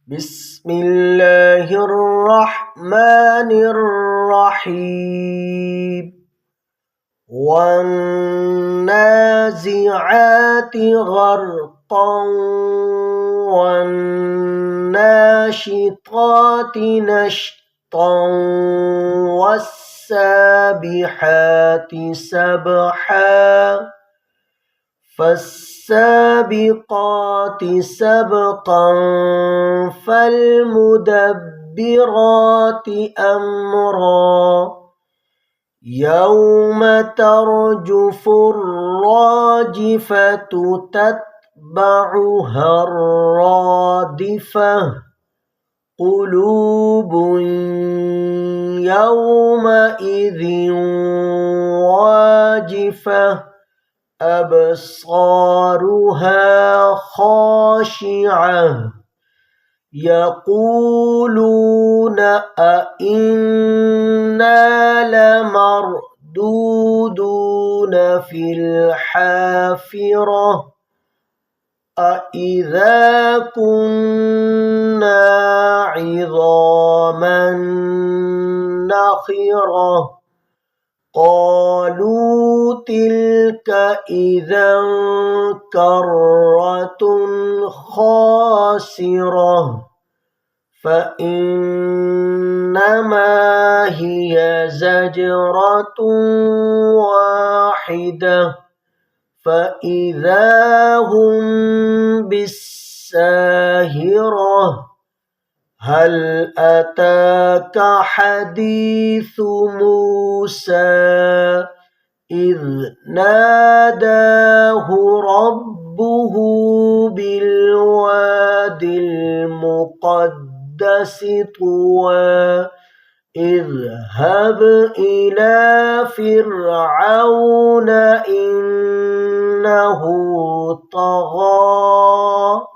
بسم الله الرحمن الرحيم والنازعات غرقا والناشطات نشطا والسابحات سبحا فالسابقات سبقا فالمدبرات أمرا يوم ترجف الراجفة تتبعها الرادفة قلوب يومئذ واجفة أبصارها خاشعة يقولون أئنا لمردودون في الحافرة أئذا كنا عظاما نخرة قالوا تلك إذا كرة خاسرة فإنما هي زجرة واحدة فإذا هم بالساهرة هل أتاك حديث موسى إذ ناداه ربه بالواد المقدس طوى اذهب إلى فرعون إنه طغى